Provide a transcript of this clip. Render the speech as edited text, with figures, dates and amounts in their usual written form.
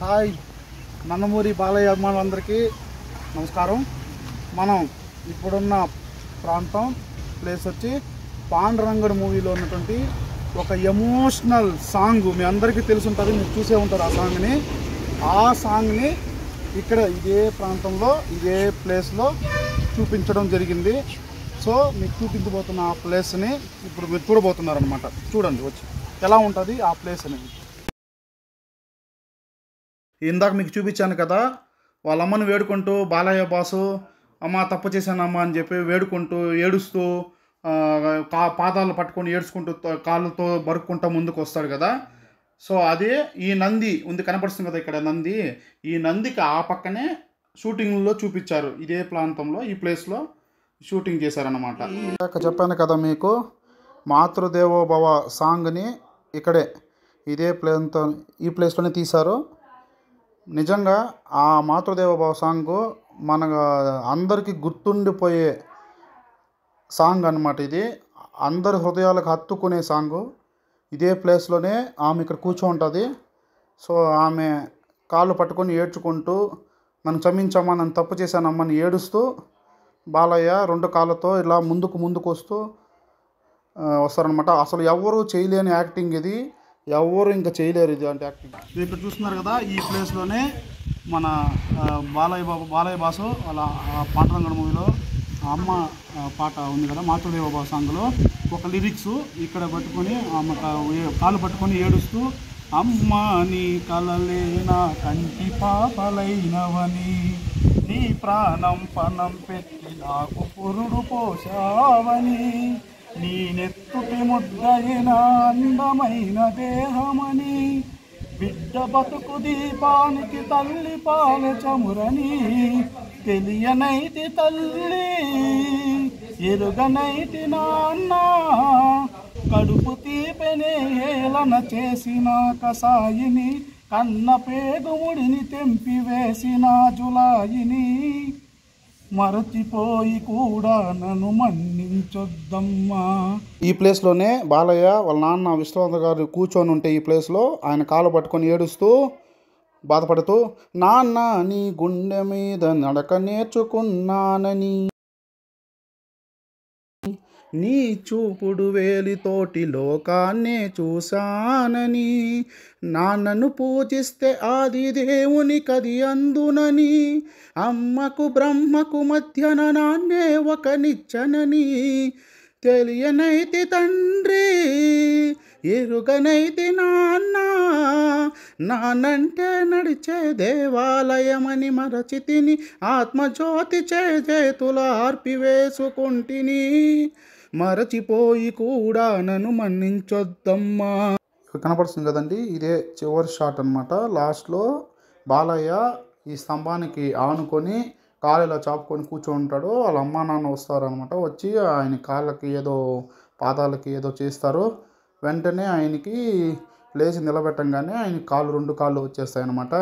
Hi Nandamuri Balayya అభిమానులందరికీ నమస్కారం. మనం ఇప్పుడున్న ప్రాంతం ప్లేస్ వచ్చి పాండురంగడు మూవీలో ఉన్నటువంటి ఒక ఎమోషనల్ సాంగ్ మీ అందరికీ తెలిసి ఉంటుంది, మీరు చూసే ఉంటారు. ఆ సాంగ్ని ఇక్కడ ఇదే ప్రాంతంలో ఇదే ప్లేస్లో చూపించడం జరిగింది. సో మీకు చూపించబోతున్న ఆ ప్లేస్ని ఇప్పుడు మీరు చూడబోతున్నారనమాట. చూడండి వచ్చి ఎలా ఉంటుంది ఆ ప్లేస్ అనేది. ఇందాక మీకు చూపించాను కదా, వాళ్ళ అమ్మని వేడుకుంటూ బాలయ్య బాసు అమ్మ తప్పు చేశానమ్మ అని చెప్పి వేడుకుంటూ ఏడుస్తూ పాదాలు పట్టుకొని ఏడ్చుకుంటూ కాళ్ళతో బరుక్కుంటూ ముందుకు వస్తాడు కదా. సో అదే ఈ నంది ఉంది కనపడుతుంది కదా ఇక్కడ నంది. ఈ నందికి ఆ పక్కనే షూటింగ్లో చూపించారు. ఇదే ప్రాంతంలో ఈ ప్లేస్లో షూటింగ్ చేశారన్నమాట. ఇందాక చెప్పాను కదా మీకు, మాతృదేవోభవ సాంగ్ని ఇక్కడే ఇదే ఈ ప్లేస్లోనే తీశారు. నిజంగా ఆ మాతృదేవోభవ సాంగ్ మన అందరికీ గుర్తుండిపోయే సాంగ్ అన్నమాట. ఇది అందరి హృదయాలకు హత్తుకునే సాంగు. ఇదే ప్లేస్లోనే ఆమె ఇక్కడ కూర్చోంటుంది. సో ఆమె కాళ్ళు పట్టుకొని ఏడ్చుకుంటూ నన్ను క్షమించమ్మా, నన్ను తప్పు చేశానమ్మని ఏడుస్తూ బాలయ్య రెండు కాళ్ళతో ఇలా ముందుకు వస్తూ వస్తారనమాట. అసలు ఎవరు చేయలేని యాక్టింగ్ ఇది, ఎవరు ఇంకా చేయలేరు ఇది అంటే యాక్టింగ్. ఇక్కడ చూస్తున్నారు కదా, ఈ ప్లేస్లోనే మన బాలయ్య బాసు వాళ్ళ పాండురంగడు మూవీలో అమ్మ పాట ఉంది కదా, మాతృదేవోభవ సాంగ్లో ఒక లిరిక్స్ ఇక్కడ పట్టుకొని ఆమె కాళ్ళు పట్టుకొని ఏడుస్తూ, అమ్మ నీ కలలేనా కంటి పాపలైనవని, నీ ప్రాణం పణం పెట్టి నాకు పురుడు పోశావని, నీ నెత్తుటి ముద్దయిన అందమైన దేహమని, బిడ్డ బతుకు దీపానికి తల్లి పాల చమురని, తెలియనైతి తల్లి ఎరుగనైతి నాన్న, కడుపు తీపెనే ఏలన చేసిన కసాయిని, కన్న పేగుముడిని తెంపివేసిన జులాయిని, మరచిపోయి కూడా నన్ను మన్నించొద్దమ్మా. ఈ ప్లేస్లోనే బాలయ్య వాళ్ళ నాన్న విశ్వనాథ్ గారు కూర్చొని ఉంటే ఈ ప్లేస్లో ఆయన కాలు పట్టుకొని ఏడుస్తూ బాధపడుతూ, నాన్న నీ గుండె మీద నడక నేర్చుకున్నానని, నీ చూపుడు వేలితోటి లోకాన్నే చూశానని, నాన్నను పూజిస్తే ఆది దేవుని కది అందునని, అమ్మకు బ్రహ్మకు మధ్యన నాన్నే ఒక నిచ్చనని, తెలియనైతి తండ్రి ఎరుగనైతి నాన్న, నానంటే నడిచే దేవాలయమని మరచితిని, ఆత్మజ్యోతి చేతుల ఆర్పివేసుకుంటిని, మరచిపోయి కూడా నన్ను మన్నించొద్దమ్మా. కనపడుతుంది కదండి, ఇదే చివరి షాట్ అనమాట. లాస్ట్లో బాలయ్య ఈ స్తంభానికి ఆనుకొని కాలు ఇలా చాపుకొని కూర్చొని ఉంటాడు. వాళ్ళ అమ్మా నాన్న వస్తారనమాట. వచ్చి ఆయన కాళ్ళకి పాదాలకి ఏదో చేస్తారు. వెంటనే ఆయనకి లేచి నిలబెట్టంగానే ఆయన రెండు కాళ్ళు వచ్చేస్తాయి అన్నమాట.